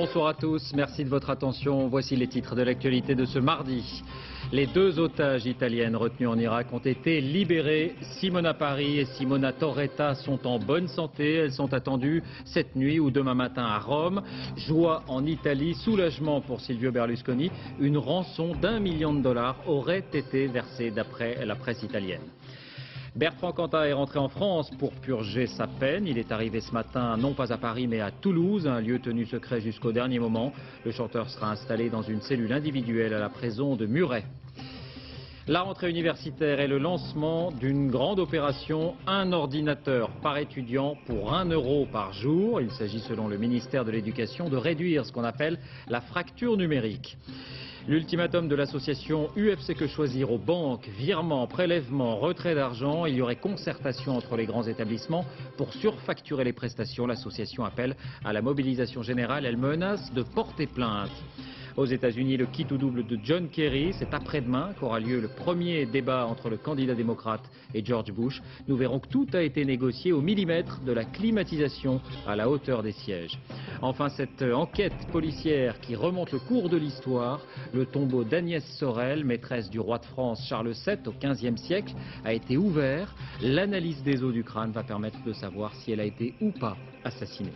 Bonsoir à tous, merci de votre attention. Voici les titres de l'actualité de ce mardi. Les deux otages italiennes retenues en Irak ont été libérées. Simona Pari et Simona Torretta sont en bonne santé. Elles sont attendues cette nuit ou demain matin à Rome. Joie en Italie, soulagement pour Silvio Berlusconi. Une rançon d'1 million de dollars aurait été versée d'après la presse italienne. Bertrand Cantat est rentré en France pour purger sa peine. Il est arrivé ce matin, non pas à Paris, mais à Toulouse, un lieu tenu secret jusqu'au dernier moment. Le chanteur sera installé dans une cellule individuelle à la prison de Muret. La rentrée universitaire est le lancement d'une grande opération, un ordinateur par étudiant pour 1 € par jour. Il s'agit, selon le ministère de l'Éducation, de réduire ce qu'on appelle la fracture numérique. L'ultimatum de l'association UFC Que Choisir aux banques, virements, prélèvements, retrait d'argent. Il y aurait concertation entre les grands établissements pour surfacturer les prestations. L'association appelle à la mobilisation générale. Elle menace de porter plainte. Aux États-Unis, le kit ou double de John Kerry, c'est après-demain qu'aura lieu le premier débat entre le candidat démocrate et George Bush. Nous verrons que tout a été négocié au millimètre de la climatisation à la hauteur des sièges. Enfin, cette enquête policière qui remonte le cours de l'histoire, le tombeau d'Agnès Sorel, maîtresse du roi de France Charles VII au XVe siècle, a été ouvert. L'analyse des os du crâne va permettre de savoir si elle a été ou pas assassinée.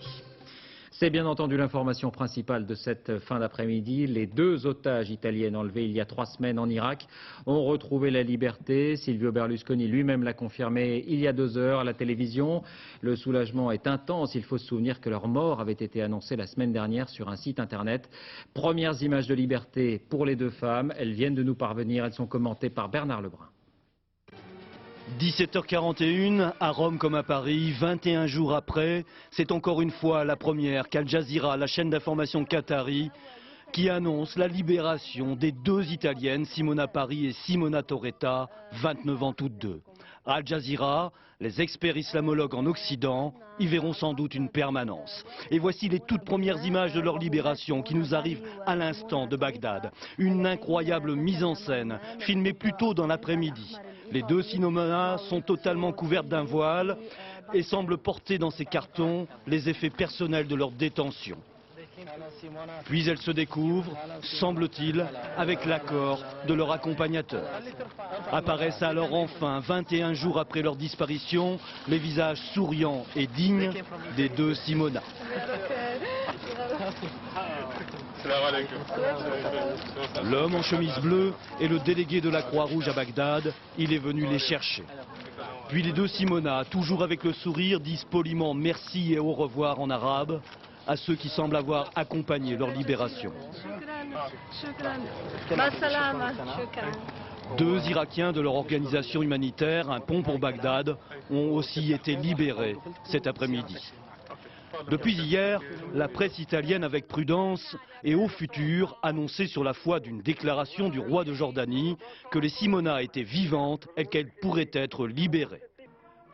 C'est bien entendu l'information principale de cette fin d'après-midi. Les deux otages italiennes enlevées il y a 3 semaines en Irak ont retrouvé la liberté. Silvio Berlusconi lui-même l'a confirmé il y a 2 heures à la télévision. Le soulagement est intense. Il faut se souvenir que leur mort avait été annoncée la semaine dernière sur un site internet. Premières images de liberté pour les deux femmes. Elles viennent de nous parvenir. Elles sont commentées par Bernard Lebrun. 17h41, à Rome comme à Paris, 21 jours après, c'est encore une fois la première qu'Al Jazeera, la chaîne d'information qatari, qui annonce la libération des 2 Italiennes, Simona Pari et Simona Torretta, 29 ans toutes deux. Al Jazeera, les experts islamologues en Occident y verront sans doute une permanence. Et voici les toutes premières images de leur libération qui nous arrivent à l'instant de Bagdad. Une incroyable mise en scène, filmée plus tôt dans l'après-midi. Les 2 Simona sont totalement couvertes d'un voile et semblent porter dans ces cartons les effets personnels de leur détention. Puis elles se découvrent, semble-t-il, avec l'accord de leur accompagnateur. Apparaissent alors enfin, 21 jours après leur disparition, les visages souriants et dignes des 2 Simona. L'homme en chemise bleue est le délégué de la Croix-Rouge à Bagdad. Il est venu les chercher. Puis les 2 Simona, toujours avec le sourire, disent poliment merci et au revoir en arabe à ceux qui semblent avoir accompagné leur libération. 2 Irakiens de leur organisation humanitaire, un pont pour Bagdad, ont aussi été libérés cet après-midi. Depuis hier, la presse italienne avec prudence et au futur annonçait sur la foi d'une déclaration du roi de Jordanie que les Simona étaient vivantes et qu'elles pourraient être libérées.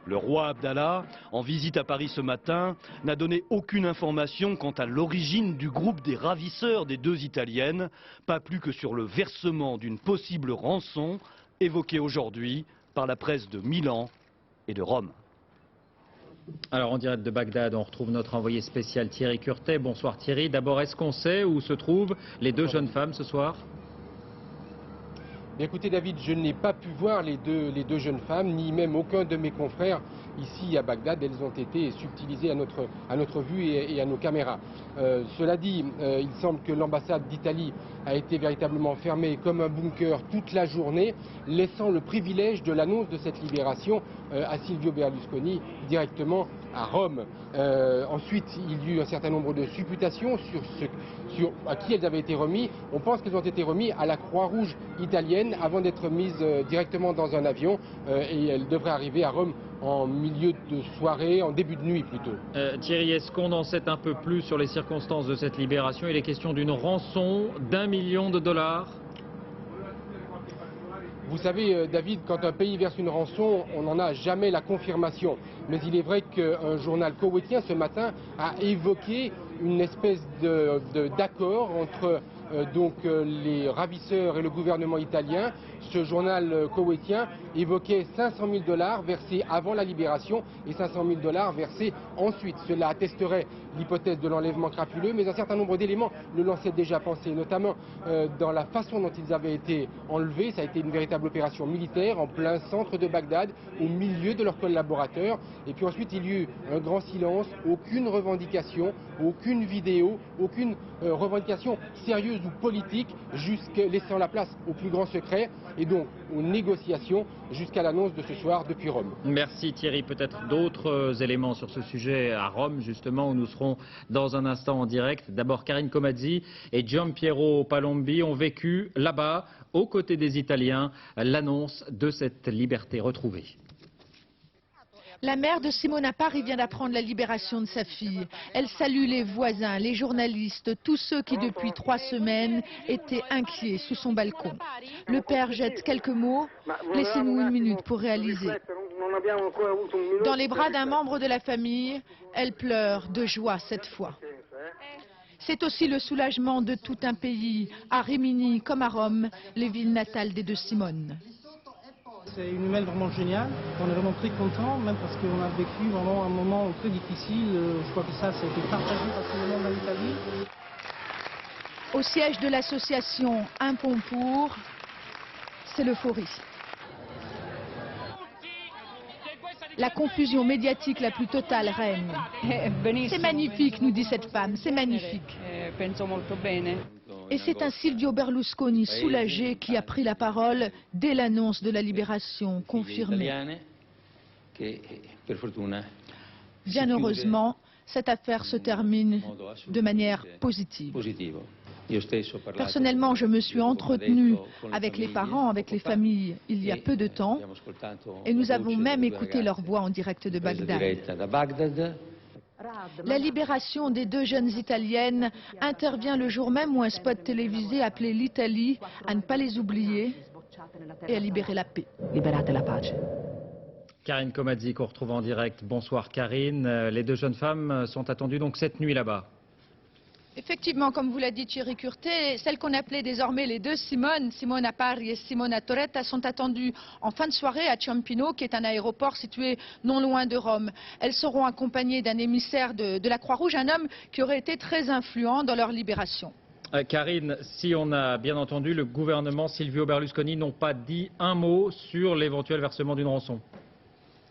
Le roi Abdallah, en visite à Paris ce matin, n'a donné aucune information quant à l'origine du groupe des ravisseurs des 2 Italiennes, pas plus que sur le versement d'une possible rançon évoquée aujourd'hui par la presse de Milan et de Rome. Alors en direct de Bagdad, on retrouve notre envoyé spécial Thierry Curtet. Bonsoir Thierry. D'abord, est-ce qu'on sait où se trouvent les 2 jeunes femmes ce soir ? Bien, écoutez David, je n'ai pas pu voir les deux jeunes femmes, ni même aucun de mes confrères ici à Bagdad. Elles ont été subtilisées à notre vue et à nos caméras. Cela dit, il semble que l'ambassade d'Italie a été véritablement fermée comme un bunker toute la journée, laissant le privilège de l'annonce de cette libération à Silvio Berlusconi directement à Rome. Ensuite, il y a eu un certain nombre de supputations sur à qui elles avaient été remises. On pense qu'elles ont été remises à la Croix-Rouge italienne avant d'être mises directement dans un avion et elles devraient arriver à Rome en milieu de soirée, en début de nuit plutôt. Thierry, est-ce qu'on en sait un peu plus sur les circonstances de cette libération? Il est question d'une rançon d'1 million de dollars. Vous savez, David, quand un pays verse une rançon, on n'en a jamais la confirmation. Mais il est vrai qu'un journal koweïtien ce matin a évoqué une espèce d'accord entre les ravisseurs et le gouvernement italien. Ce journal koweïtien évoquait 500 000 $ versés avant la libération et 500 000 $ versés ensuite. Cela attesterait l'hypothèse de l'enlèvement crapuleux, mais un certain nombre d'éléments le lançaient déjà penser, notamment dans la façon dont ils avaient été enlevés. Ça a été une véritable opération militaire en plein centre de Bagdad, au milieu de leurs collaborateurs. Et puis ensuite, il y a eu un grand silence, aucune revendication, aucune vidéo, aucune revendication sérieuse ou politique, laissant la place au plus grand secret et donc aux négociations jusqu'à l'annonce de ce soir depuis Rome. Merci Thierry. Peut-être d'autres éléments sur ce sujet à Rome, justement, où nous serons dans un instant en direct. D'abord, Karine Comazzi et Giampiero Palombi ont vécu là-bas, aux côtés des Italiens, l'annonce de cette liberté retrouvée. La mère de Simona Pari vient d'apprendre la libération de sa fille. Elle salue les voisins, les journalistes, tous ceux qui depuis 3 semaines étaient inquiets sous son balcon. Le père jette quelques mots. Laissez-nous 1 minute pour réaliser. Dans les bras d'un membre de la famille, elle pleure de joie cette fois. C'est aussi le soulagement de tout un pays, à Rimini comme à Rome, les villes natales des deux Simones. C'est une nouvelle vraiment géniale, on est vraiment très contents, même parce qu'on a vécu vraiment un moment très difficile. Je crois que ça a été partagé par tout le monde en Italie. Au siège de l'association Un Pont pour, c'est l'euphorie. La confusion médiatique la plus totale règne. C'est magnifique, nous dit cette femme, c'est magnifique. Et c'est un Silvio Berlusconi soulagé qui a pris la parole dès l'annonce de la libération confirmée. Bien heureusement, cette affaire se termine de manière positive. Personnellement, je me suis entretenu avec les parents, avec les familles, il y a peu de temps, et nous avons même écouté leur voix en direct de Bagdad. La libération des 2 jeunes Italiennes intervient le jour même où un spot télévisé appelait l'Italie à ne pas les oublier et à libérer la paix. Liberate la pace. Karine Comazzi qu'on retrouve en direct. Bonsoir Karine. Les 2 jeunes femmes sont attendues donc cette nuit là-bas. Effectivement, comme vous l'a dit Thierry Curté, celles qu'on appelait désormais les 2 Simones, Simona Pari et Simona Torretta, sont attendues en fin de soirée à Ciampino, qui est un aéroport situé non loin de Rome. Elles seront accompagnées d'un émissaire de la Croix-Rouge, un homme qui aurait été très influent dans leur libération. Karine, si on a bien entendu, le gouvernement Silvio Berlusconi n'ont pas dit un mot sur l'éventuel versement d'une rançon.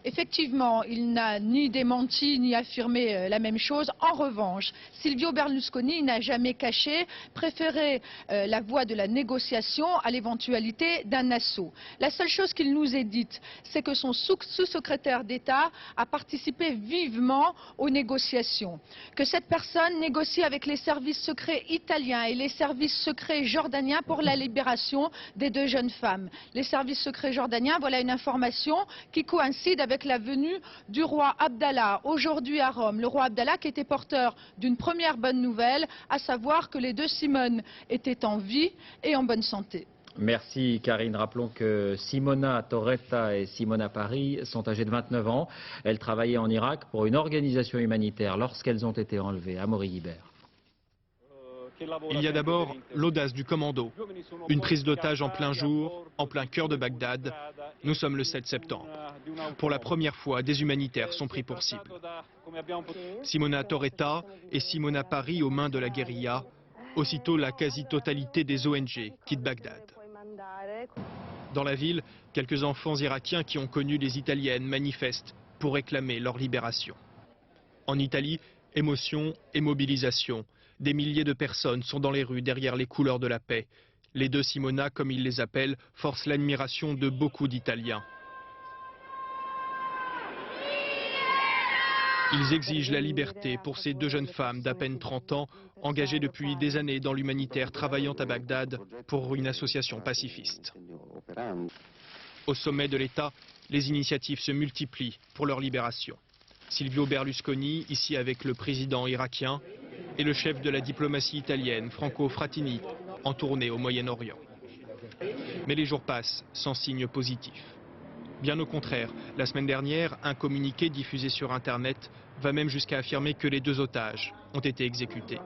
Effectivement, il n'a ni démenti ni affirmé la même chose. En revanche, Silvio Berlusconi n'a jamais caché, préféré la voie de la négociation à l'éventualité d'un assaut. La seule chose qu'il nous ait dite, c'est que son sous-secrétaire d'État a participé vivement aux négociations. Que cette personne négocie avec les services secrets italiens et les services secrets jordaniens pour la libération des 2 jeunes femmes. Les services secrets jordaniens, voilà une information qui coïncide avec la venue du roi Abdallah aujourd'hui à Rome. Le roi Abdallah qui était porteur d'une première bonne nouvelle, à savoir que les 2 Simones étaient en vie et en bonne santé. Merci Karine. Rappelons que Simona Torretta et Simona Pari sont âgées de 29 ans. Elles travaillaient en Irak pour une organisation humanitaire lorsqu'elles ont été enlevées. Amaury Guibert. Il y a d'abord l'audace du commando. Une prise d'otage en plein jour, en plein cœur de Bagdad. Nous sommes le 7 septembre. Pour la première fois, des humanitaires sont pris pour cible. Simona Torretta et Simona Pari aux mains de la guérilla. Aussitôt, la quasi-totalité des ONG quittent Bagdad. Dans la ville, quelques enfants irakiens qui ont connu les Italiennes manifestent pour réclamer leur libération. En Italie, émotion et mobilisation. Des milliers de personnes sont dans les rues derrière les couleurs de la paix. Les 2 Simona, comme ils les appellent, forcent l'admiration de beaucoup d'Italiens. Ils exigent la liberté pour ces 2 jeunes femmes d'à peine 30 ans, engagées depuis des années dans l'humanitaire, travaillant à Bagdad pour une association pacifiste. Au sommet de l'État, les initiatives se multiplient pour leur libération. Silvio Berlusconi, ici avec le président irakien, et le chef de la diplomatie italienne, Franco Frattini, en tournée au Moyen-Orient. Mais les jours passent sans signe positif. Bien au contraire, la semaine dernière, un communiqué diffusé sur Internet va même jusqu'à affirmer que les 2 otages ont été exécutés.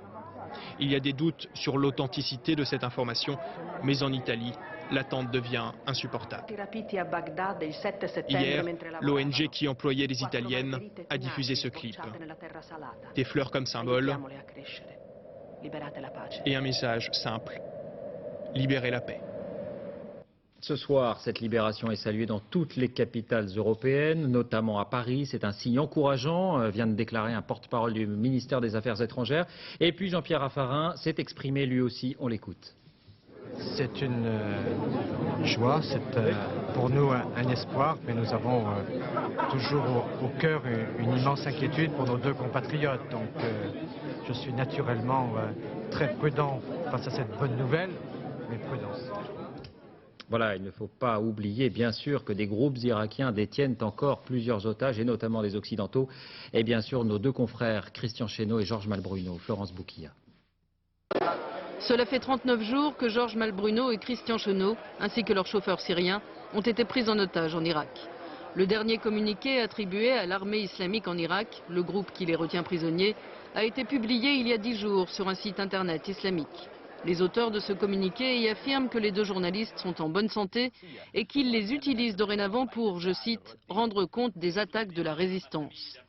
Il y a des doutes sur l'authenticité de cette information, mais en Italie, l'attente devient insupportable. Hier, l'ONG qui employait les Italiennes a diffusé ce clip. Des fleurs comme symbole et un message simple: libérez la paix. Ce soir, cette libération est saluée dans toutes les capitales européennes, notamment à Paris. C'est un signe encourageant, vient de déclarer un porte-parole du ministère des Affaires étrangères. Et puis Jean-Pierre Raffarin s'est exprimé lui aussi, on l'écoute. C'est une joie, c'est pour nous un espoir, mais nous avons toujours au cœur une immense inquiétude pour nos deux compatriotes. Donc je suis naturellement très prudent face à cette bonne nouvelle, mais prudence. Voilà, il ne faut pas oublier bien sûr que des groupes irakiens détiennent encore plusieurs otages, et notamment des Occidentaux, et bien sûr nos deux confrères Christian Chesneau et Georges Malbruno. Florence Bouquilla. Cela fait 39 jours que Georges Malbruno et Christian Chesneau, ainsi que leur chauffeur syrien, ont été pris en otage en Irak. Le dernier communiqué attribué à l'armée islamique en Irak, le groupe qui les retient prisonniers, a été publié il y a 10 jours sur un site internet islamique. Les auteurs de ce communiqué y affirment que les deux journalistes sont en bonne santé et qu'ils les utilisent dorénavant pour, je cite, rendre compte des attaques de la résistance.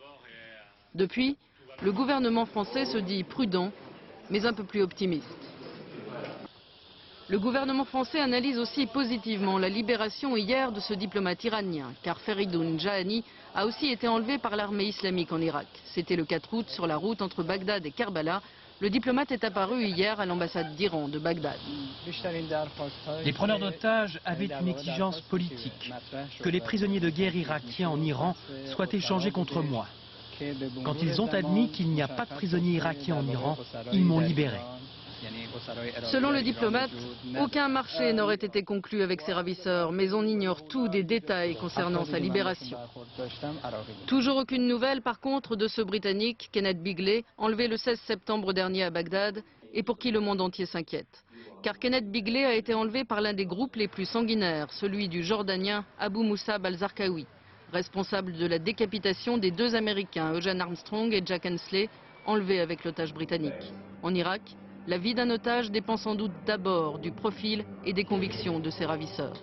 Depuis, le gouvernement français se dit prudent, mais un peu plus optimiste. Le gouvernement français analyse aussi positivement la libération hier de ce diplomate iranien, car Feridoun Jahani a aussi été enlevé par l'armée islamique en Irak. C'était le 4 août sur la route entre Bagdad et Karbala. Le diplomate est apparu hier à l'ambassade d'Iran de Bagdad. Les preneurs d'otages avaient une exigence politique, que les prisonniers de guerre irakiens en Iran soient échangés contre moi. Quand ils ont admis qu'il n'y a pas de prisonniers irakiens en Iran, ils m'ont libéré. Selon le diplomate, aucun marché n'aurait été conclu avec ses ravisseurs, mais on ignore tout des détails concernant sa libération. Toujours aucune nouvelle par contre de ce Britannique, Kenneth Bigley, enlevé le 16 septembre dernier à Bagdad, et pour qui le monde entier s'inquiète. Car Kenneth Bigley a été enlevé par l'un des groupes les plus sanguinaires, celui du Jordanien Abu Musab al-Zarqawi, responsable de la décapitation des deux Américains, Eugene Armstrong et Jack Hensley, enlevés avec l'otage britannique. En Irak, la vie d'un otage dépend sans doute d'abord du profil et des convictions de ses ravisseurs.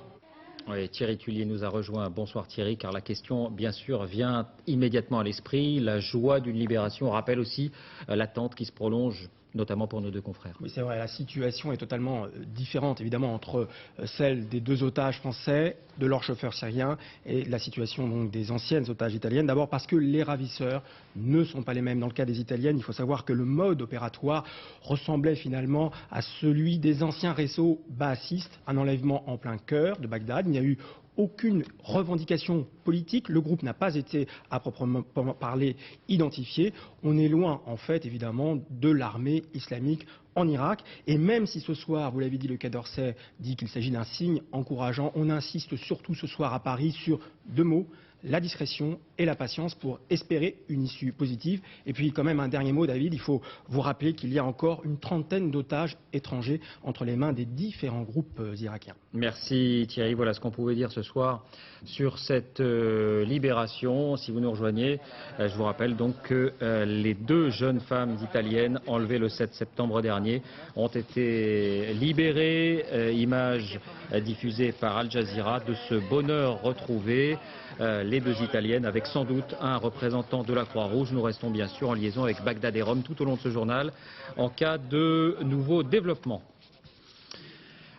Oui, Thierry Tullier nous a rejoint. Bonsoir Thierry, car la question, bien sûr, vient immédiatement à l'esprit. La joie d'une libération rappelle aussi l'attente qui se prolonge, notamment pour nos deux confrères. Oui, c'est vrai, la situation est totalement différente, évidemment, entre celle des deux otages français, de leur chauffeur syrien, et la situation donc des anciennes otages italiennes. D'abord parce que les ravisseurs ne sont pas les mêmes. Dans le cas des italiennes, il faut savoir que le mode opératoire ressemblait finalement à celui des anciens réseaux baasistes, un enlèvement en plein cœur de Bagdad. Il n'y a eu aucune revendication politique, le groupe n'a pas été à proprement parler identifié. On est loin en fait évidemment de l'armée islamique en Irak, et même si ce soir, vous l'avez dit, le Quai d'Orsay dit qu'il s'agit d'un signe encourageant, on insiste surtout ce soir à Paris sur deux mots: la discrétion et la patience pour espérer une issue positive. Et puis quand même un dernier mot, David, il faut vous rappeler qu'il y a encore une trentaine d'otages étrangers entre les mains des différents groupes irakiens. Merci Thierry, voilà ce qu'on pouvait dire ce soir sur cette libération. Si vous nous rejoignez, je vous rappelle donc que les deux jeunes femmes italiennes enlevées le 7 septembre dernier ont été libérées. Images diffusées par Al Jazeera de ce bonheur retrouvé. Les deux italiennes avec sans doute un représentant de la Croix-Rouge. Nous restons bien sûr en liaison avec Bagdad et Rome tout au long de ce journal en cas de nouveaux développements.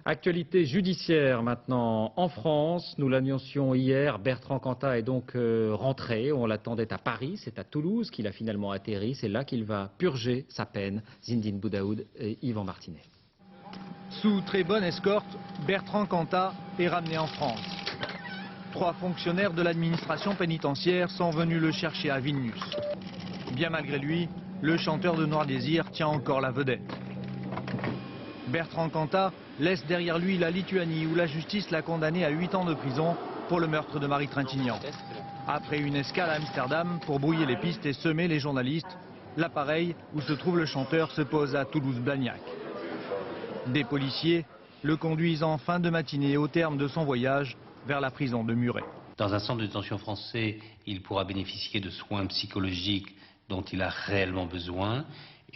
Actualité judiciaire maintenant en France. Nous l'annoncions hier, Bertrand Cantat est donc rentré. On l'attendait à Paris, c'est à Toulouse qu'il a finalement atterri. C'est là qu'il va purger sa peine. Zindine Boudaoud et Yvan Martinet. Sous très bonne escorte, Bertrand Cantat est ramené en France. 3 fonctionnaires de l'administration pénitentiaire sont venus le chercher à Vilnius. Bien malgré lui, le chanteur de Noir Désir tient encore la vedette. Bertrand Cantat laisse derrière lui la Lituanie où la justice l'a condamné à 8 ans de prison pour le meurtre de Marie Trintignant. Après une escale à Amsterdam pour brouiller les pistes et semer les journalistes, l'appareil où se trouve le chanteur se pose à Toulouse-Blagnac. Des policiers le conduisent en fin de matinée au terme de son voyage vers la prison de Muret. Dans un centre de détention français, il pourra bénéficier de soins psychologiques dont il a réellement besoin.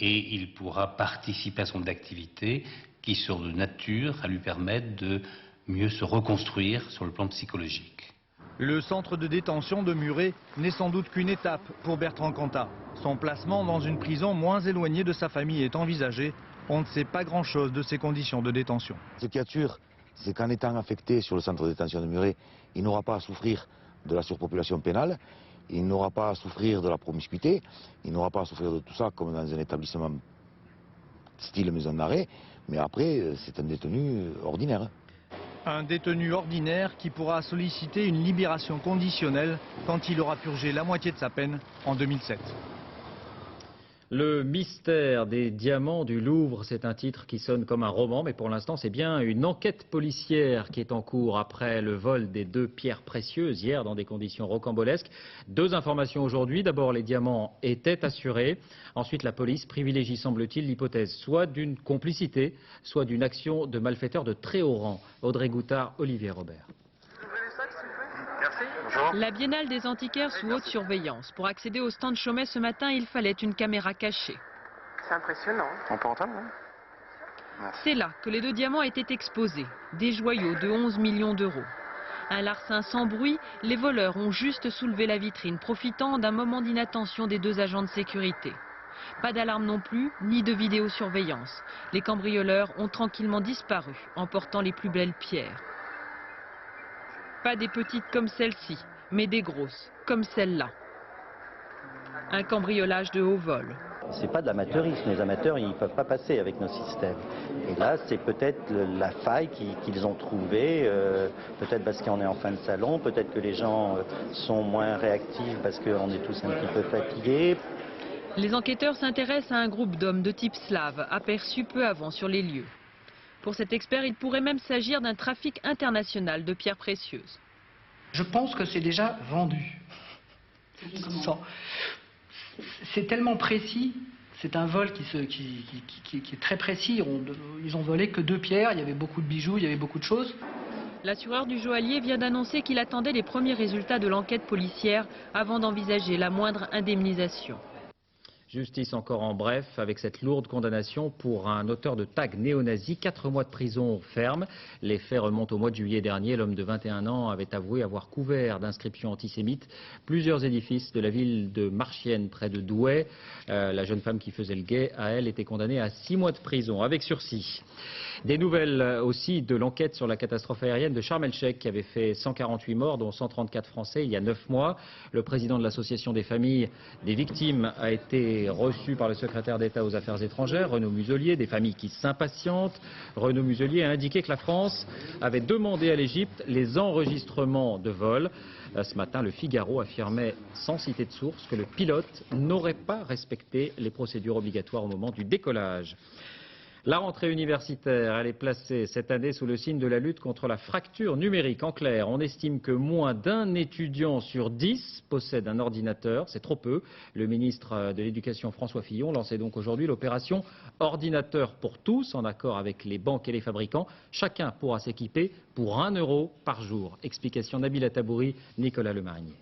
et il pourra participer à son activité qui sont de nature à lui permettre de mieux se reconstruire sur le plan psychologique. Le centre de détention de Muret n'est sans doute qu'une étape pour Bertrand Cantat. Son placement dans une prison moins éloignée de sa famille est envisagé. On ne sait pas grand-chose de ses conditions de détention. Ce qui est sûr, c'est qu'en étant affecté sur le centre de détention de Muret, il n'aura pas à souffrir de la surpopulation pénale, il n'aura pas à souffrir de la promiscuité, il n'aura pas à souffrir de tout ça comme dans un établissement style maison d'arrêt, mais après, c'est un détenu ordinaire. Un détenu ordinaire qui pourra solliciter une libération conditionnelle quand il aura purgé la moitié de sa peine en 2007. Le mystère des diamants du Louvre, c'est un titre qui sonne comme un roman, mais pour l'instant c'est bien une enquête policière qui est en cours après le vol des 2 pierres précieuses hier dans des conditions rocambolesques. 2 informations aujourd'hui. D'abord, les diamants étaient assurés. Ensuite, la police privilégie, semble-t-il, l'hypothèse soit d'une complicité, soit d'une action de malfaiteurs de très haut rang. Audrey Goutard, Olivier Robert. La Biennale des antiquaires sous haute surveillance. Pour accéder au stand Chaumet ce matin, il fallait une caméra cachée. C'est impressionnant. On peut entendre, hein? C'est là que les 2 diamants étaient exposés. Des joyaux de 11 millions d'euros. Un larcin sans bruit, les voleurs ont juste soulevé la vitrine, profitant d'un moment d'inattention des 2 agents de sécurité. Pas d'alarme non plus, ni de vidéosurveillance. Les cambrioleurs ont tranquillement disparu, emportant les plus belles pierres. Pas des petites comme celle-ci, mais des grosses, comme celle-là. Un cambriolage de haut vol. C'est pas de l'amateurisme, les amateurs ils ne peuvent pas passer avec nos systèmes. Et là c'est peut-être la faille qu'ils ont trouvée, peut-être parce qu'on est en fin de salon, peut-être que les gens sont moins réactifs parce qu'on est tous un petit peu fatigués. Les enquêteurs s'intéressent à un groupe d'hommes de type slave, aperçus peu avant sur les lieux. Pour cet expert, il pourrait même s'agir d'un trafic international de pierres précieuses. Je pense que c'est déjà vendu. C'est tellement précis, c'est un vol qui est très précis. Ils ont volé que 2 pierres, il y avait beaucoup de bijoux, il y avait beaucoup de choses. L'assureur du joaillier vient d'annoncer qu'il attendait les premiers résultats de l'enquête policière avant d'envisager la moindre indemnisation. Justice encore en bref, avec cette lourde condamnation pour un auteur de tag néo-nazi, 4 mois de prison ferme. Les faits remontent au mois de juillet dernier. L'homme de 21 ans avait avoué avoir couvert d'inscriptions antisémites plusieurs édifices de la ville de Marchienne, près de Douai. La jeune femme qui faisait le guet, à elle, était condamnée à 6 mois de prison, avec sursis. Des nouvelles aussi de l'enquête sur la catastrophe aérienne de Sharm el-Sheikh, qui avait fait 148 morts, dont 134 Français, il y a 9 mois. Le président de l'association des familles des victimes a été reçu par le secrétaire d'État aux Affaires étrangères, Renaud Muselier, des familles qui s'impatientent. Renaud Muselier a indiqué que la France avait demandé à l'Égypte les enregistrements de vol. Ce matin, le Figaro affirmait, sans citer de source, que le pilote n'aurait pas respecté les procédures obligatoires au moment du décollage. La rentrée universitaire, elle est placée cette année sous le signe de la lutte contre la fracture numérique. En clair, on estime que moins d'1 étudiant sur 10 possède un ordinateur. C'est trop peu. Le ministre de l'Éducation, François Fillon, lançait donc aujourd'hui l'opération Ordinateur pour tous, en accord avec les banques et les fabricants. Chacun pourra s'équiper pour 1 € par jour. Explication Nabila Tabouri, Nicolas Lemarinier.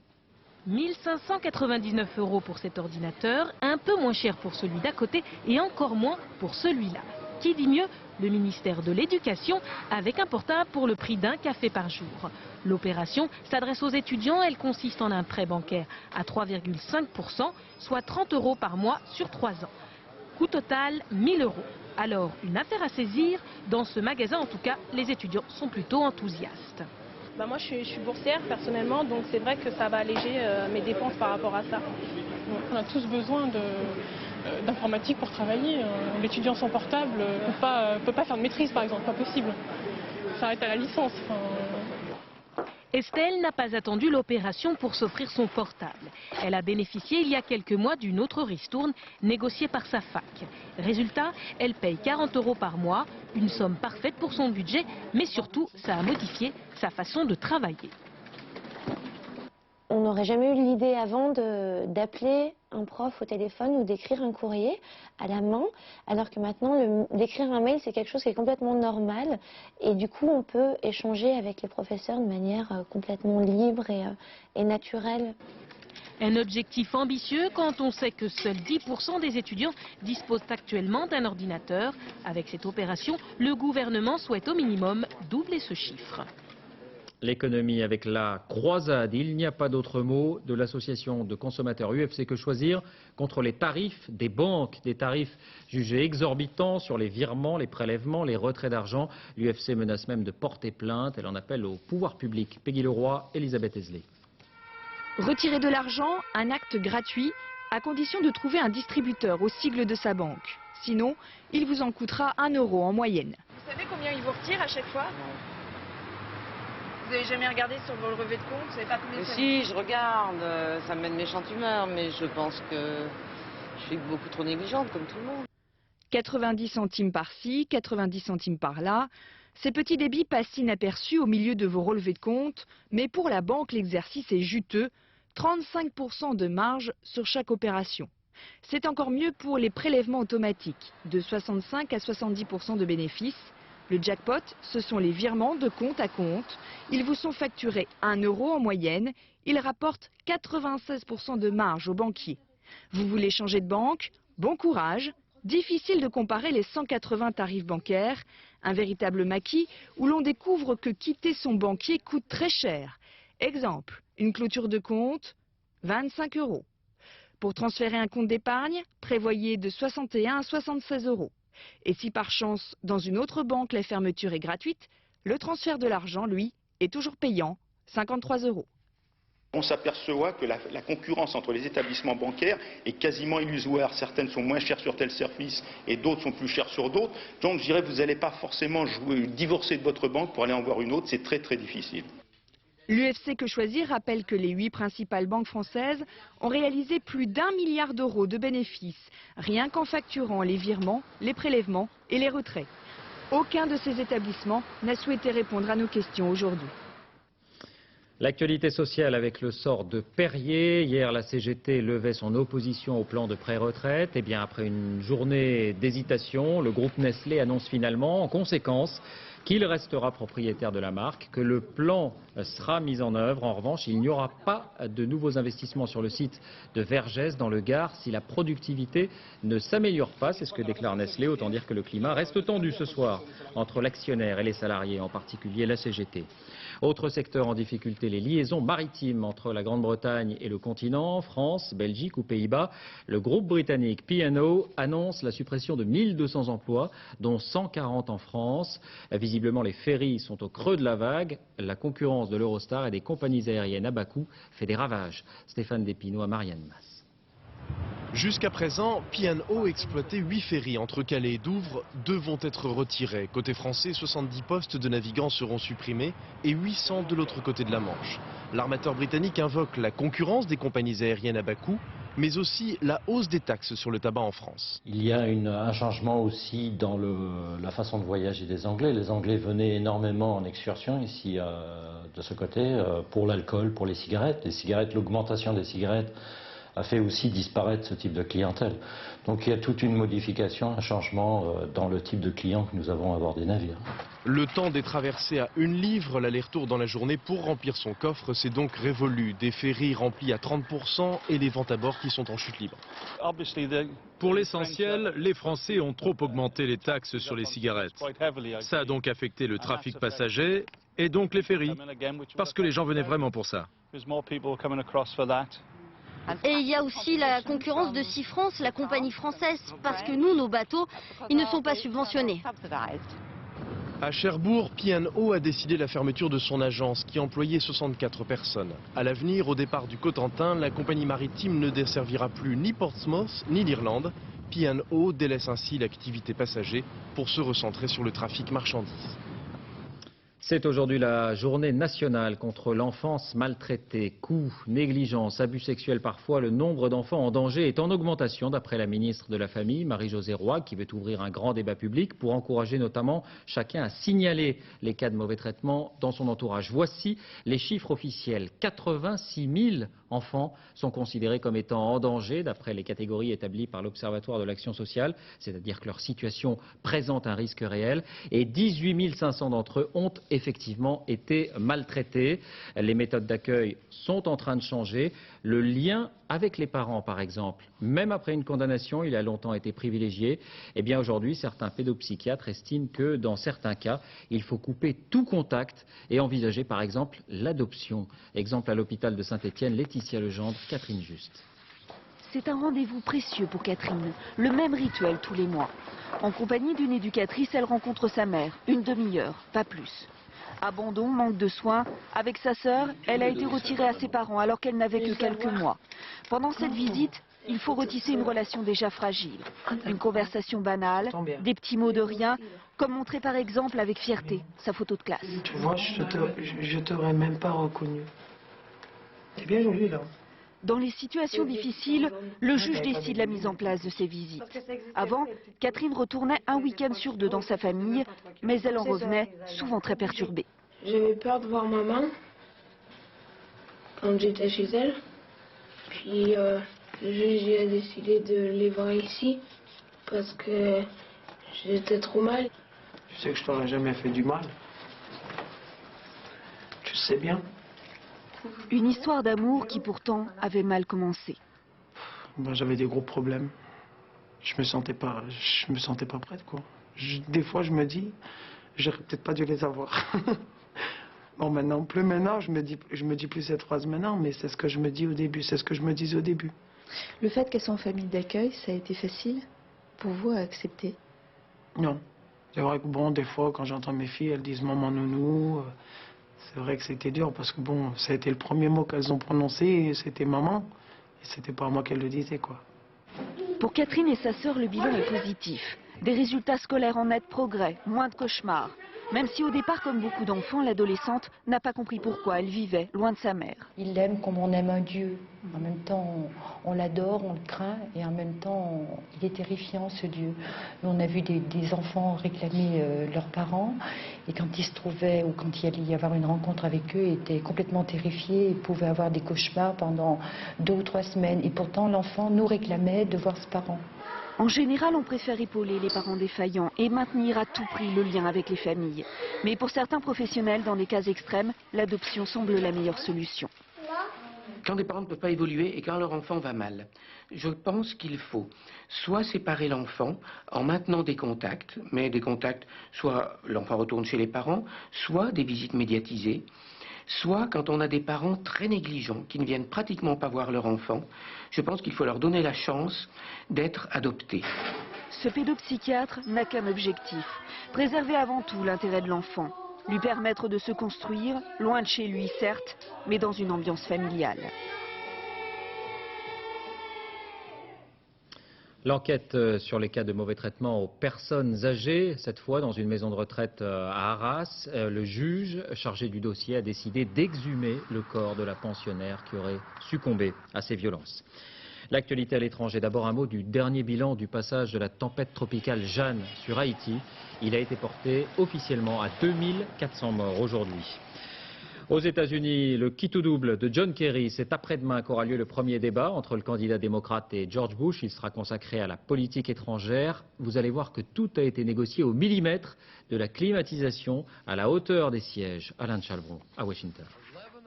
1 599 € pour cet ordinateur, un peu moins cher pour celui d'à côté et encore moins pour celui-là. Qui dit mieux? Le ministère de l'Éducation, avec un portable pour le prix d'un café par jour. L'opération s'adresse aux étudiants, elle consiste en un prêt bancaire à 3,5%, soit 30 € par mois sur 3 ans. Coût total 1 000 €. Alors, une affaire à saisir. Dans ce magasin, en tout cas, les étudiants sont plutôt enthousiastes. Moi, je suis boursière personnellement, donc c'est vrai que ça va alléger mes dépenses par rapport à ça. On a tous besoin d'informatique pour travailler. L'étudiant sans portable ne peut pas faire de maîtrise, par exemple, pas possible. Ça arrête à la licence. Estelle n'a pas attendu l'opération pour s'offrir son portable. Elle a bénéficié il y a quelques mois d'une autre ristourne négociée par sa fac. Résultat, elle paye 40 € par mois, une somme parfaite pour son budget, mais surtout, ça a modifié sa façon de travailler. On n'aurait jamais eu l'idée avant d'appeler un prof au téléphone ou d'écrire un courrier à la main, alors que maintenant, d'écrire un mail, c'est quelque chose qui est complètement normal. Et du coup, on peut échanger avec les professeurs de manière complètement libre et naturelle. Un objectif ambitieux quand on sait que seuls 10% des étudiants disposent actuellement d'un ordinateur. Avec cette opération, le gouvernement souhaite au minimum doubler ce chiffre. L'économie avec la croisade, il n'y a pas d'autre mot, de l'association de consommateurs UFC Que Choisir contre les tarifs des banques, des tarifs jugés exorbitants sur les virements, les prélèvements, les retraits d'argent. L'UFC menace même de porter plainte. Elle en appelle au pouvoir public. Peggy Leroy, Elisabeth Esley. Retirer de l'argent, un acte gratuit, à condition de trouver un distributeur au sigle de sa banque. Sinon, il vous en coûtera 1 euro en moyenne. Vous savez combien ils vous retirent à chaque fois? Vous n'avez jamais regardé sur vos relevés de compte? Vous savez pas combien ça vous... Si, je regarde, ça me met de méchante humeur, mais je pense que je suis beaucoup trop négligente, comme tout le monde. 90 centimes par-ci, 90 centimes par-là. Ces petits débits passent inaperçus au milieu de vos relevés de compte, mais pour la banque, l'exercice est juteux. 35% de marge sur chaque opération. C'est encore mieux pour les prélèvements automatiques, de 65 à 70% de bénéfices. Le jackpot, ce sont les virements de compte à compte. Ils vous sont facturés 1 euro en moyenne. Ils rapportent 96% de marge aux banquiers. Vous voulez changer de banque? Bon courage. Difficile de comparer les 180 tarifs bancaires. Un véritable maquis où l'on découvre que quitter son banquier coûte très cher. Exemple, une clôture de compte, 25 euros. Pour transférer un compte d'épargne, prévoyez de 61 à 76 euros. Et si par chance, dans une autre banque, la fermeture est gratuite, le transfert de l'argent, lui, est toujours payant, 53 euros. On s'aperçoit que la concurrence entre les établissements bancaires est quasiment illusoire. Certaines sont moins chères sur tel service et d'autres sont plus chères sur d'autres. Donc je dirais que vous n'allez pas forcément divorcer de votre banque pour aller en voir une autre. C'est très très difficile. L'UFC Que Choisir rappelle que les 8 principales banques françaises ont réalisé plus d'1 milliard d'euros de bénéfices, rien qu'en facturant les virements, les prélèvements et les retraits. Aucun de ces établissements n'a souhaité répondre à nos questions aujourd'hui. L'actualité sociale avec le sort de Perrier. Hier, la CGT levait son opposition au plan de pré-retraite. Et bien, après une journée d'hésitation, le groupe Nestlé annonce finalement, en conséquence, qu'il restera propriétaire de la marque, que le plan sera mis en œuvre. En revanche, il n'y aura pas de nouveaux investissements sur le site de Vergès dans le Gard si la productivité ne s'améliore pas. C'est ce que déclare Nestlé. Autant dire que le climat reste tendu ce soir entre l'actionnaire et les salariés, en particulier la CGT. Autre secteur en difficulté, les liaisons maritimes entre la Grande-Bretagne et le continent, France, Belgique ou Pays-Bas. Le groupe britannique P&O annonce la suppression de 1200 emplois, dont 140 en France. Visiblement, les ferries sont au creux de la vague. La concurrence de l'Eurostar et des compagnies aériennes à bas coût fait des ravages. Stéphane Despinois à Marianne Masse. Jusqu'à présent, P&O exploitait 8 ferries entre Calais et Douvres. 2 vont être retirés. Côté français, 70 postes de navigants seront supprimés et 800 de l'autre côté de la Manche. L'armateur britannique invoque la concurrence des compagnies aériennes à bas coût, mais aussi la hausse des taxes sur le tabac en France. Il y a un changement aussi dans la façon de voyager des Anglais. Les Anglais venaient énormément en excursion ici de ce côté pour l'alcool, pour les cigarettes. L'augmentation des cigarettes a fait aussi disparaître ce type de clientèle. Donc il y a toute une modification, un changement dans le type de clients que nous avons à bord des navires. Le temps des traversées à 1 livre, l'aller-retour dans la journée pour remplir son coffre, c'est donc révolu. Des ferries remplies à 30% et les ventes à bord qui sont en chute libre. Pour l'essentiel, les Français ont trop augmenté les taxes sur les cigarettes. Ça a donc affecté le trafic passager et donc les ferries, parce que les gens venaient vraiment pour ça. Et il y a aussi la concurrence de Sea France, la compagnie française, parce que nous, nos bateaux, ils ne sont pas subventionnés. À Cherbourg, P&O a décidé la fermeture de son agence qui employait 64 personnes. À l'avenir, au départ du Cotentin, la compagnie maritime ne desservira plus ni Portsmouth ni l'Irlande. P&O délaisse ainsi l'activité passager pour se recentrer sur le trafic marchandises. C'est aujourd'hui la journée nationale contre l'enfance maltraitée. Coups, négligence, abus sexuels parfois, le nombre d'enfants en danger est en augmentation d'après la ministre de la Famille, Marie-Josée Roy, qui veut ouvrir un grand débat public pour encourager notamment chacun à signaler les cas de mauvais traitement dans son entourage. Voici les chiffres officiels. 86 000 enfants sont considérés comme étant en danger d'après les catégories établies par l'Observatoire de l'action sociale, c'est-à-dire que leur situation présente un risque réel, et 18 500 d'entre eux ont effectivement été maltraités. Les méthodes d'accueil sont en train de changer. Le lien avec les parents, par exemple, même après une condamnation, il a longtemps été privilégié. Eh bien aujourd'hui, certains pédopsychiatres estiment que dans certains cas, il faut couper tout contact et envisager par exemple l'adoption. Exemple à l'hôpital de Saint-Étienne, Laetitia Legendre, Catherine Juste. C'est un rendez-vous précieux pour Catherine, le même rituel tous les mois. En compagnie d'une éducatrice, elle rencontre sa mère, une demi-heure, pas plus. Abandon, manque de soins. Avec sa sœur, elle a été retirée à ses parents alors qu'elle n'avait que quelques mois. Pendant cette visite, il faut retisser une relation déjà fragile. Une conversation banale, des petits mots de rien, comme montré par exemple avec fierté sa photo de classe. Tu vois, je t'aurais même pas reconnu. C'est bien joli là. Dans les situations difficiles, le juge décide la mise en place de ces visites. Avant, Catherine retournait un week-end sur 2 dans sa famille, mais elle en revenait souvent très perturbée. J'avais peur de voir maman quand j'étais chez elle. Puis le juge a décidé de les voir ici parce que j'étais trop mal. Je sais que je t'aurais jamais fait du mal. Tu sais bien. Une histoire d'amour qui pourtant avait mal commencé. Ben, j'avais des gros problèmes. Je me sentais pas prête quoi. Des fois je me dis, j'aurais peut-être pas dû les avoir. Bon maintenant, plus maintenant, je me dis plus cette phrase maintenant, mais c'est ce que je me dis au début, c'est ce que je me disais au début. Le fait qu'elles soient en famille d'accueil, ça a été facile pour vous à accepter? Non. C'est vrai que bon, des fois quand j'entends mes filles, elles disent maman nounou. C'est vrai que c'était dur parce que bon, ça a été le premier mot qu'elles ont prononcé, c'était maman. Et c'était pas moi qu'elles le disaient quoi. Pour Catherine et sa sœur, le bilan est positif. Des résultats scolaires en net progrès, moins de cauchemars. Même si au départ, comme beaucoup d'enfants, l'adolescente n'a pas compris pourquoi elle vivait loin de sa mère. Il l'aime comme on aime un Dieu. En même temps, on l'adore, on le craint, et en même temps, il est terrifiant ce Dieu. On a vu des enfants réclamer leurs parents, et quand ils se trouvaient, ou quand il allait y avoir une rencontre avec eux, ils étaient complètement terrifiés, ils pouvaient avoir des cauchemars pendant 2 ou 3 semaines. Et pourtant, l'enfant nous réclamait de voir ses parents. En général, on préfère épauler les parents défaillants et maintenir à tout prix le lien avec les familles. Mais pour certains professionnels, dans des cas extrêmes, l'adoption semble la meilleure solution. Quand les parents ne peuvent pas évoluer et quand leur enfant va mal, je pense qu'il faut soit séparer l'enfant en maintenant des contacts, mais des contacts, soit l'enfant retourne chez les parents, soit des visites médiatisées, soit quand on a des parents très négligents qui ne viennent pratiquement pas voir leur enfant, je pense qu'il faut leur donner la chance d'être adoptés. Ce pédopsychiatre n'a qu'un objectif, préserver avant tout l'intérêt de l'enfant, lui permettre de se construire, loin de chez lui certes, mais dans une ambiance familiale. L'enquête sur les cas de mauvais traitement aux personnes âgées, cette fois dans une maison de retraite à Arras, le juge chargé du dossier a décidé d'exhumer le corps de la pensionnaire qui aurait succombé à ces violences. L'actualité à l'étranger, d'abord un mot du dernier bilan du passage de la tempête tropicale Jeanne sur Haïti. Il a été porté officiellement à 2400 morts aujourd'hui. Aux États-Unis, le qui tout double de John Kerry, c'est après-demain qu'aura lieu le premier débat entre le candidat démocrate et George Bush. Il sera consacré à la politique étrangère. Vous allez voir que tout a été négocié au millimètre, de la climatisation à la hauteur des sièges. Alain Chalbron, à Washington.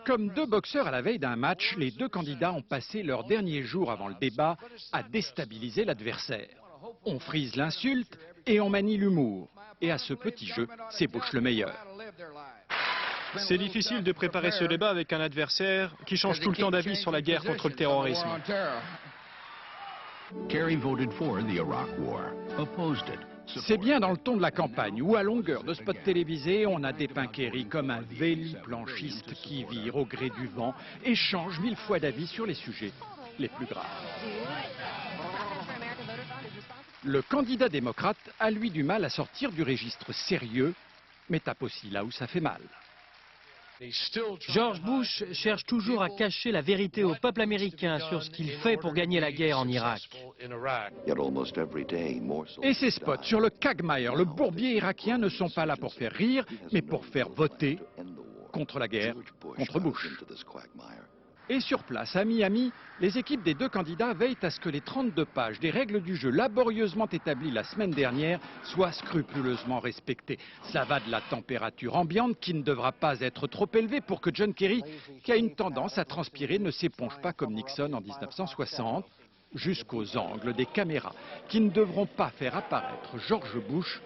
Comme 2 boxeurs à la veille d'un match, les 2 candidats ont passé leurs derniers jours avant le débat à déstabiliser l'adversaire. On frise l'insulte et on manie l'humour. Et à ce petit jeu, c'est Bush le meilleur. C'est difficile de préparer ce débat avec un adversaire qui change tout le temps d'avis sur la guerre contre le terrorisme. C'est bien dans le ton de la campagne, où à longueur de spots télévisés, on a dépeint Kerry comme un véliplanchiste qui vire au gré du vent et change 1000 fois d'avis sur les sujets les plus graves. Le candidat démocrate a lui du mal à sortir du registre sérieux, mais tape aussi là où ça fait mal. George Bush cherche toujours à cacher la vérité au peuple américain sur ce qu'il fait pour gagner la guerre en Irak. Et ces spots sur le Quagmire, le bourbier irakien, ne sont pas là pour faire rire, mais pour faire voter contre la guerre, contre Bush. Et sur place, à Miami, les équipes des deux candidats veillent à ce que les 32 pages des règles du jeu laborieusement établies la semaine dernière soient scrupuleusement respectées. Cela va de la température ambiante qui ne devra pas être trop élevée pour que John Kerry, qui a une tendance à transpirer, ne s'éponge pas comme Nixon en 1960, jusqu'aux angles des caméras qui ne devront pas faire apparaître George Bush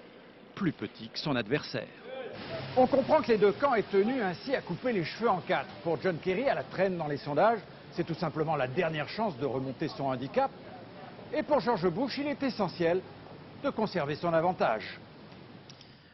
plus petit que son adversaire. On comprend que les deux camps aient tenu ainsi à couper les cheveux en quatre. Pour John Kerry, à la traîne dans les sondages, c'est tout simplement la dernière chance de remonter son handicap. Et pour George Bush, il est essentiel de conserver son avantage.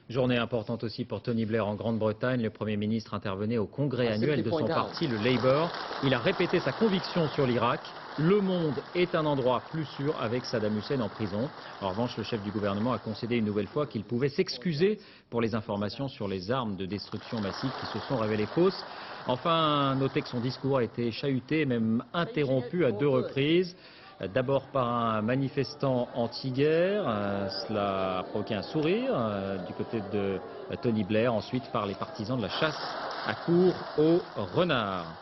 Journée importante aussi pour Tony Blair en Grande-Bretagne. Le Premier ministre intervenait au congrès annuel de son parti, le Labour. Il a répété sa conviction sur l'Irak. Le monde est un endroit plus sûr avec Saddam Hussein en prison. En revanche, le chef du gouvernement a concédé une nouvelle fois qu'il pouvait s'excuser pour les informations sur les armes de destruction massive qui se sont révélées fausses. Enfin, notez que son discours a été chahuté et même interrompu à 2 reprises. D'abord par un manifestant anti-guerre, cela a provoqué un sourire du côté de Tony Blair, ensuite par les partisans de la chasse à courre aux renards.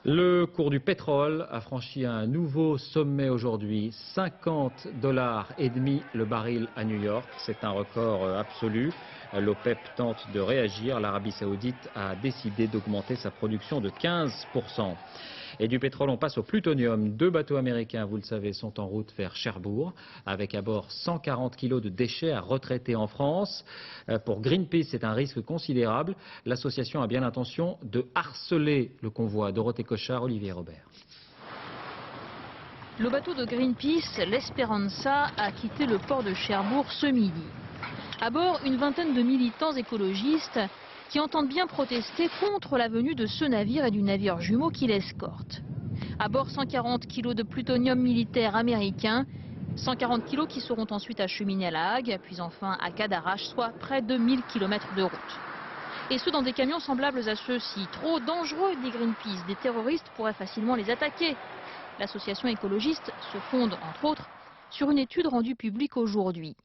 Le cours du pétrole a franchi un nouveau sommet aujourd'hui, 50,5 $ le baril à New York. C'est un record absolu. L'OPEP tente de réagir. L'Arabie Saoudite a décidé d'augmenter sa production de 15%. Et du pétrole, on passe au plutonium. 2 bateaux américains, vous le savez, sont en route vers Cherbourg, avec à bord 140 kg de déchets à retraiter en France. Pour Greenpeace, c'est un risque considérable. L'association a bien l'intention de harceler le convoi. Dorothée Cochard, Olivier Robert. Le bateau de Greenpeace, l'Esperanza, a quitté le port de Cherbourg ce midi. À bord, une vingtaine de militants écologistes qui entendent bien protester contre la venue de ce navire et du navire jumeau qui l'escorte. À bord, 140 kg de plutonium militaire américain, 140 kg qui seront ensuite acheminés à La Hague, puis enfin à Cadarache, soit près de 1000 km de route. Et ce dans des camions semblables à ceux-ci. Trop dangereux, dit Greenpeace, des terroristes pourraient facilement les attaquer. L'association écologiste se fonde, entre autres, sur une étude rendue publique aujourd'hui.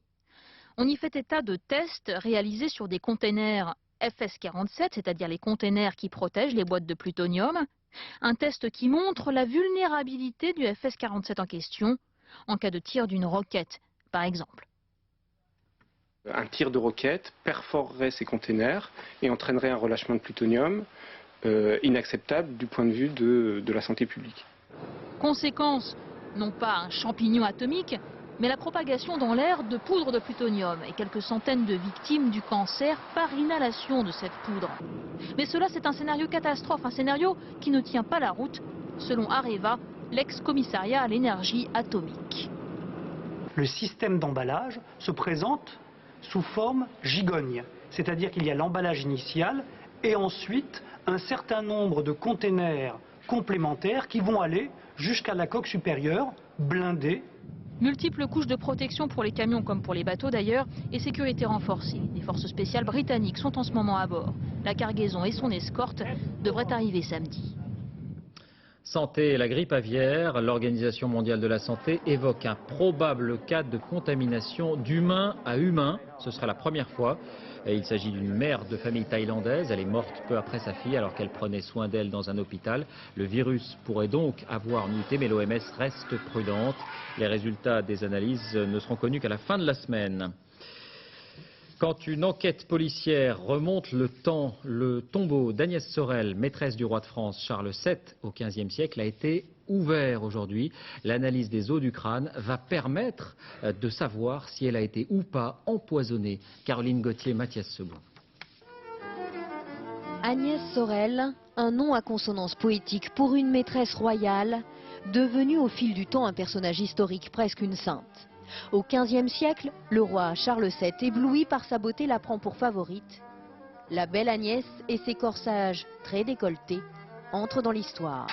On y fait état de tests réalisés sur des containers FS-47, c'est-à-dire les containers qui protègent les boîtes de plutonium. Un test qui montre la vulnérabilité du FS-47 en question, en cas de tir d'une roquette, par exemple. Un tir de roquette perforerait ces containers et entraînerait un relâchement de plutonium inacceptable du point de vue de la santé publique. Conséquence, non pas un champignon atomique, mais la propagation dans l'air de poudre de plutonium et quelques centaines de victimes du cancer par inhalation de cette poudre. Mais cela, c'est un scénario catastrophe, un scénario qui ne tient pas la route, selon Areva, l'ex-commissariat à l'énergie atomique. Le système d'emballage se présente sous forme gigogne, c'est-à-dire qu'il y a l'emballage initial et ensuite un certain nombre de containers complémentaires qui vont aller jusqu'à la coque supérieure, blindée. Multiples couches de protection pour les camions comme pour les bateaux d'ailleurs et sécurité renforcée. Les forces spéciales britanniques sont en ce moment à bord. La cargaison et son escorte devraient arriver samedi. Santé et la grippe aviaire, l'Organisation mondiale de la santé évoque un probable cas de contamination d'humain à humain. Ce sera la première fois. Il s'agit d'une mère de famille thaïlandaise. Elle est morte peu après sa fille alors qu'elle prenait soin d'elle dans un hôpital. Le virus pourrait donc avoir muté, mais l'OMS reste prudente. Les résultats des analyses ne seront connus qu'à la fin de la semaine. Quand une enquête policière remonte le temps, le tombeau d'Agnès Sorel, maîtresse du roi de France Charles VII au XVe siècle, a été ouvert aujourd'hui. L'analyse des os du crâne va permettre de savoir si elle a été ou pas empoisonnée. Caroline Gauthier, Mathias Sebou. Agnès Sorel, un nom à consonance poétique pour une maîtresse royale, devenue au fil du temps un personnage historique, presque une sainte. Au XVe siècle, le roi Charles VII, ébloui par sa beauté, la prend pour favorite. La belle Agnès et ses corsages très décolletés entrent dans l'histoire.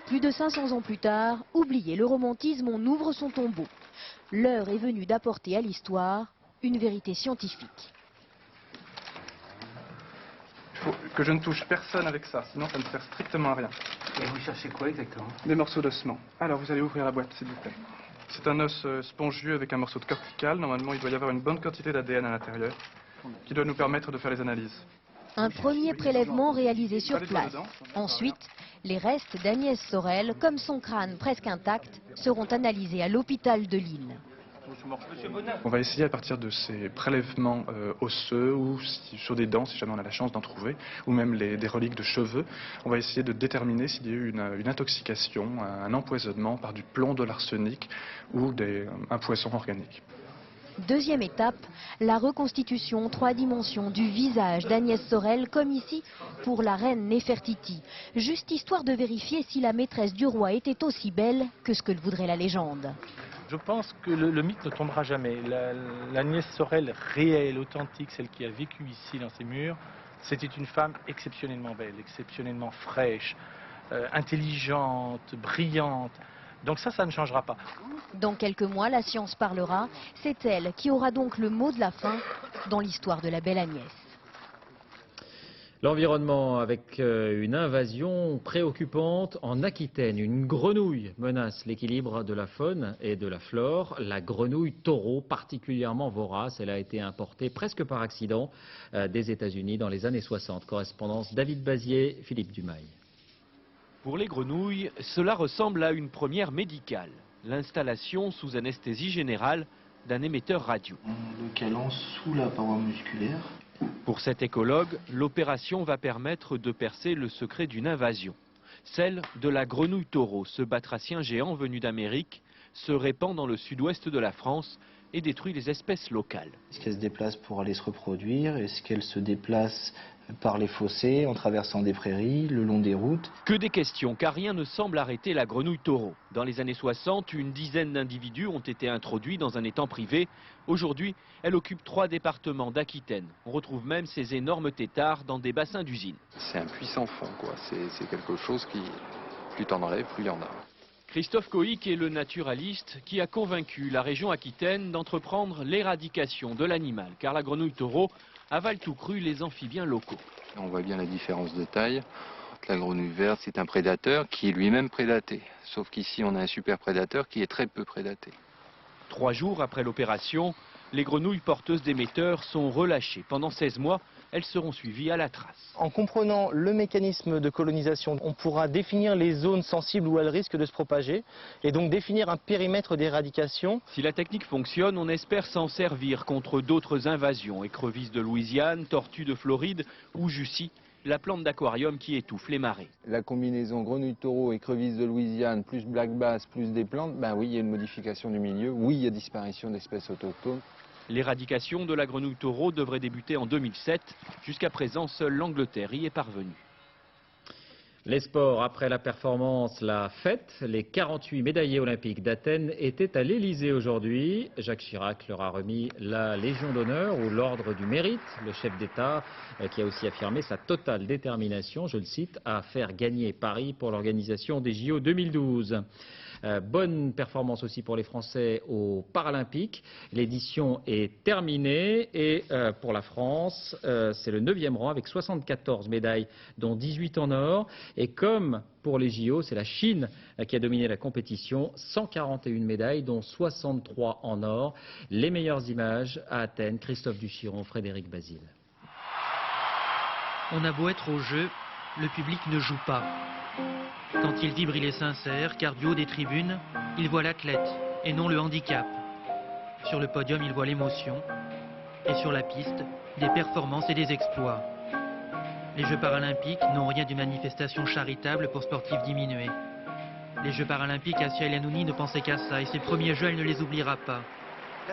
Plus de 500 ans plus tard, oublié le romantisme, on ouvre son tombeau. L'heure est venue d'apporter à l'histoire une vérité scientifique. Il faut que je ne touche personne avec ça, sinon ça ne sert strictement à rien. Et vous cherchez quoi exactement? Des morceaux d'ossement. Alors vous allez ouvrir la boîte, s'il vous plaît. C'est un os spongieux avec un morceau de cortical. Normalement, il doit y avoir une bonne quantité d'ADN à l'intérieur qui doit nous permettre de faire les analyses. Un premier prélèvement réalisé sur place. Ensuite, les restes d'Agnès Sorel, comme son crâne presque intact, seront analysés à l'hôpital de Lille. On va essayer à partir de ces prélèvements osseux ou sur des dents, si jamais on a la chance d'en trouver, ou même des reliques de cheveux, on va essayer de déterminer s'il y a eu une intoxication, un empoisonnement par du plomb, de l'arsenic ou un poison organique. Deuxième étape, la reconstitution en 3 dimensions du visage d'Agnès Sorel, comme ici pour la reine Néfertiti. Juste histoire de vérifier si la maîtresse du roi était aussi belle que ce que le voudrait la légende. Je pense que le mythe ne tombera jamais. L'Agnès Sorel réelle, authentique, celle qui a vécu ici dans ces murs, c'était une femme exceptionnellement belle, exceptionnellement fraîche, intelligente, brillante. Donc ça ne changera pas. Dans quelques mois, la science parlera. C'est elle qui aura donc le mot de la fin dans l'histoire de la belle Agnès. L'environnement avec une invasion préoccupante en Aquitaine. Une grenouille menace l'équilibre de la faune et de la flore. La grenouille taureau, particulièrement vorace, elle a été importée presque par accident des États-Unis dans les années 60. Correspondance David Bazier, Philippe Dumail. Pour les grenouilles, cela ressemble à une première médicale. L'installation sous anesthésie générale d'un émetteur radio. Le calant sous la paroi musculaire. Pour cet écologue, l'opération va permettre de percer le secret d'une invasion. Celle de la grenouille taureau, ce batracien géant venu d'Amérique, se répand dans le sud-ouest de la France et détruit les espèces locales. Est-ce qu'elle se déplace pour aller se reproduire? Est-ce qu'elle se déplace par les fossés, en traversant des prairies, le long des routes? Que des questions, car rien ne semble arrêter la grenouille taureau. Dans les années 60, une dizaine d'individus ont été introduits dans un étang privé. Aujourd'hui, elle occupe 3 départements d'Aquitaine. On retrouve même ces énormes têtards dans des bassins d'usines. C'est un puissant fond, quoi. C'est quelque chose qui, plus t'en enlèves, plus il y en a. Christophe Cohic est le naturaliste qui a convaincu la région aquitaine d'entreprendre l'éradication de l'animal, car la grenouille taureau avale tout cru les amphibiens locaux. On voit bien la différence de taille. La grenouille verte, c'est un prédateur qui est lui-même prédaté. Sauf qu'ici, on a un super prédateur qui est très peu prédaté. 3 jours après l'opération, les grenouilles porteuses d'émetteurs sont relâchées. Pendant 16 mois, elles seront suivies à la trace. En comprenant le mécanisme de colonisation, on pourra définir les zones sensibles où elles risquent de se propager et donc définir un périmètre d'éradication. Si la technique fonctionne, on espère s'en servir contre d'autres invasions, écrevisses de Louisiane, tortues de Floride ou Jussie, la plante d'aquarium qui étouffe les marées. La combinaison grenouille taureau, écrevisse de Louisiane, plus black bass, plus des plantes, ben oui, il y a une modification du milieu, oui, il y a disparition d'espèces autochtones. L'éradication de la grenouille taureau devrait débuter en 2007. Jusqu'à présent, seule l'Angleterre y est parvenue. Les sports, après la performance, la fête. Les 48 médaillés olympiques d'Athènes étaient à l'Élysée aujourd'hui. Jacques Chirac leur a remis la Légion d'honneur ou l'Ordre du Mérite. Le chef d'État qui a aussi affirmé sa totale détermination, je le cite, à faire gagner Paris pour l'organisation des JO 2012. Bonne performance aussi pour les Français aux Paralympiques. L'édition est terminée et pour la France, c'est le 9e rang avec 74 médailles, dont 18 en or. Et comme pour les JO, c'est la Chine qui a dominé la compétition, 141 médailles, dont 63 en or. Les meilleures images à Athènes, Christophe Duchiron, Frédéric Basile. On a beau être au jeu, le public ne joue pas. Quand il vibre, il est sincère, car du haut des tribunes, il voit l'athlète et non le handicap. Sur le podium, il voit l'émotion. Et sur la piste, des performances et des exploits. Les Jeux paralympiques n'ont rien d'une manifestation charitable pour sportifs diminués. Les Jeux paralympiques, Assia Elhanouni ne pensait qu'à ça, et ses premiers Jeux, elle ne les oubliera pas.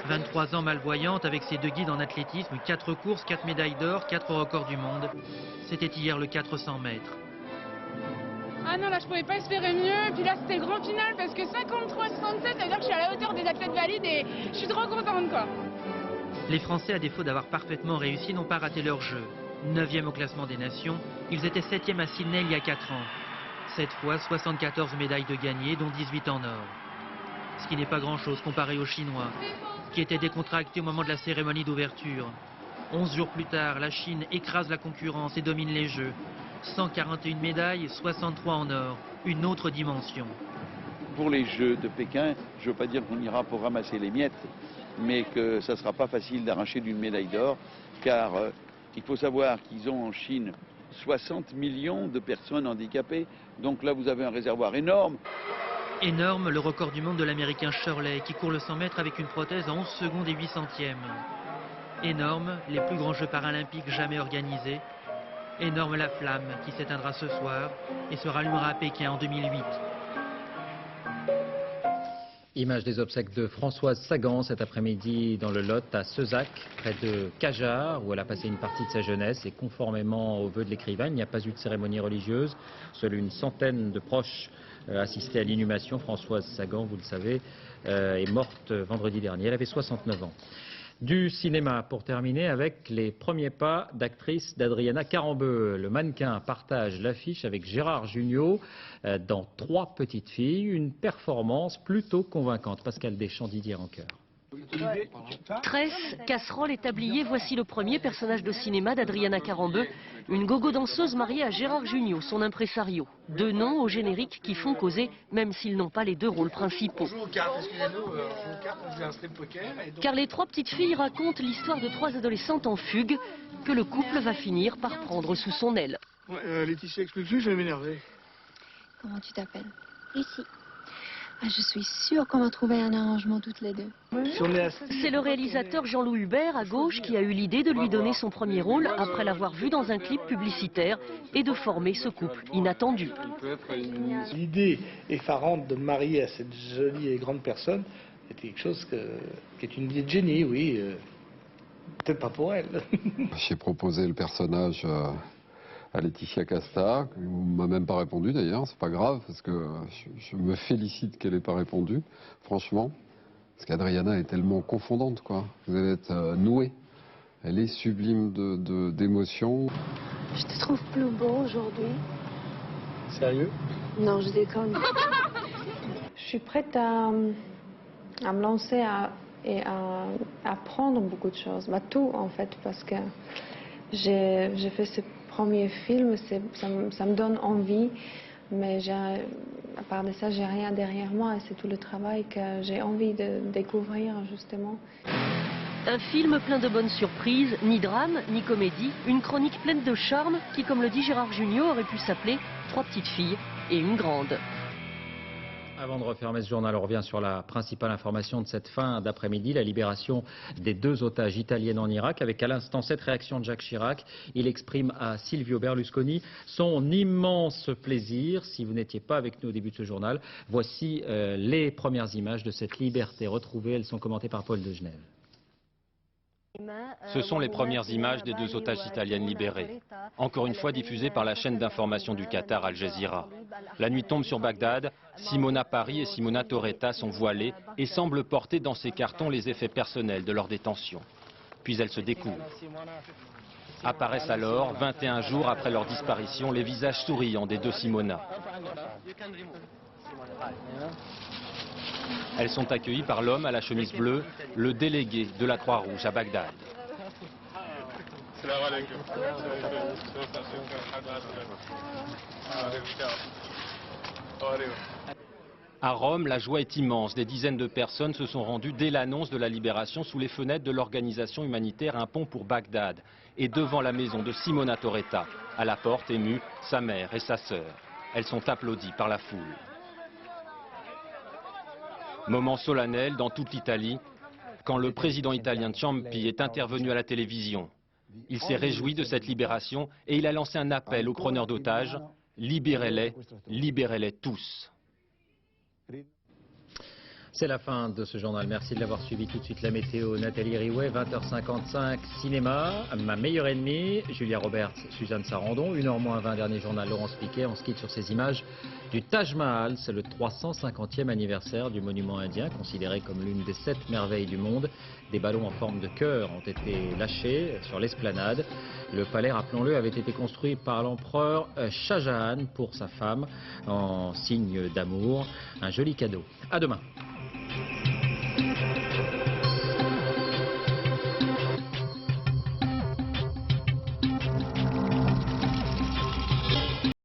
23 ans malvoyante, avec ses 2 guides en athlétisme, 4 courses, 4 médailles d'or, 4 records du monde. C'était hier le 400 mètres. Ah non, là je pouvais pas espérer mieux, et puis là c'était le grand final parce que 53-67, c'est-à-dire que je suis à la hauteur des athlètes valides et je suis trop contente quoi. Les Français, à défaut d'avoir parfaitement réussi, n'ont pas raté leur jeu. 9e au classement des nations, ils étaient 7e à Sydney il y a 4 ans. Cette fois, 74 médailles de gagnées, dont 18 en or. Ce qui n'est pas grand-chose comparé aux Chinois, qui étaient décontractés au moment de la cérémonie d'ouverture. 11 jours plus tard, la Chine écrase la concurrence et domine les Jeux. 141 médailles, 63 en or, une autre dimension. Pour les Jeux de Pékin, je ne veux pas dire qu'on ira pour ramasser les miettes, mais que ça ne sera pas facile d'arracher d'une médaille d'or, car Il faut savoir qu'ils ont en Chine 60 millions de personnes handicapées. Donc là, vous avez un réservoir énorme. Énorme, le record du monde de l'américain Shirley qui court le 100 mètres avec une prothèse en 11 secondes et 8 centièmes. Énorme, les plus grands Jeux paralympiques jamais organisés. Énorme la flamme qui s'éteindra ce soir et se rallumera à Pékin en 2008. Image des obsèques de Françoise Sagan cet après-midi dans le Lot à Seuzac, près de Cajar, où elle a passé une partie de sa jeunesse. Et conformément aux vœux de l'écrivain, il n'y a pas eu de cérémonie religieuse. Seule une centaine de proches assistaient à l'inhumation. Françoise Sagan, vous le savez, est morte vendredi dernier. Elle avait 69 ans. Du cinéma, pour terminer, avec les premiers pas d'actrice d'Adriana Carambeu. Le mannequin partage l'affiche avec Gérard Jugnot dans 3 petites filles. Une performance plutôt convaincante. Pascal Deschamps, Didier Rancœur. Tresse, casserole et tablier, voici le premier personnage de cinéma d'Adriana Carambeu, une gogo-danseuse mariée à Gérard Jugnot, son impresario. 2 noms au générique qui font causer, même s'ils n'ont pas les 2 rôles principaux. Car les 3 petites filles racontent l'histoire de 3 adolescentes en fugue que le couple va finir par prendre sous son aile. Laetitia, explique-lui, je vais m'énerver. Comment tu t'appelles? Lucie. Je suis sûre qu'on va trouver un arrangement toutes les 2. C'est le réalisateur Jean-Louis Hubert, à gauche, qui a eu l'idée de lui donner son premier rôle après l'avoir vu dans un clip publicitaire et de former ce couple inattendu. L'idée effarante de me marier à cette jolie et grande personne était quelque chose qui est une idée de génie, oui. Peut-être pas pour elle. J'ai proposé le personnage à Laetitia Casta, qui m'a même pas répondu d'ailleurs, c'est pas grave, parce que je me félicite qu'elle ait pas répondu, franchement, parce qu'Adriana est tellement confondante, quoi. Vous allez être nouée, elle est sublime d'émotions. Je te trouve plus beau aujourd'hui. Sérieux? Non, je déconne. Je suis prête à me lancer et à apprendre beaucoup de choses, tout en fait, parce que j'ai fait ce premier film, ça me donne envie, mais à part de ça, j'ai rien derrière moi et c'est tout le travail que j'ai envie de découvrir justement. Un film plein de bonnes surprises, ni drame, ni comédie, une chronique pleine de charme qui, comme le dit Gérard Jugnot, aurait pu s'appeler 3 petites filles et une grande. Avant de refermer ce journal, on revient sur la principale information de cette fin d'après-midi, la libération des 2 otages italiennes en Irak, avec à l'instant cette réaction de Jacques Chirac. Il exprime à Silvio Berlusconi son immense plaisir. Si vous n'étiez pas avec nous au début de ce journal, voici les premières images de cette liberté retrouvée. Elles sont commentées par Paul de Genève. Ce sont les premières images des 2 otages italiennes libérées, encore une fois diffusées par la chaîne d'information du Qatar Al Jazeera. La nuit tombe sur Bagdad, Simona Pari et Simona Toretta sont voilées et semblent porter dans ces cartons les effets personnels de leur détention. Puis elles se découvrent. Apparaissent alors, 21 jours après leur disparition, les visages souriants des 2 Simona. Elles sont accueillies par l'homme à la chemise bleue, le délégué de la Croix-Rouge à Bagdad. À Rome, la joie est immense. Des dizaines de personnes se sont rendues dès l'annonce de la libération sous les fenêtres de l'organisation humanitaire Un pont pour Bagdad et devant la maison de Simona Toretta. À la porte, émue, sa mère et sa sœur. Elles sont applaudies par la foule. Moment solennel dans toute l'Italie, quand le président italien Ciampi est intervenu à la télévision. Il s'est réjoui de cette libération et il a lancé un appel aux preneurs d'otages. Libérez-les, libérez-les tous. C'est la fin de ce journal. Merci de l'avoir suivi. Tout de suite la météo. Nathalie Riouet, 20h55, cinéma. Ma meilleure ennemie, Julia Roberts, Suzanne Sarandon. 1h moins 20, dernier journal, Laurence Piquet. On se quitte sur ces images du Taj Mahal. C'est le 350e anniversaire du monument indien, considéré comme l'une des 7 merveilles du monde. Des ballons en forme de cœur ont été lâchés sur l'esplanade. Le palais, rappelons-le, avait été construit par l'empereur Shah Jahan pour sa femme en signe d'amour. Un joli cadeau. À demain.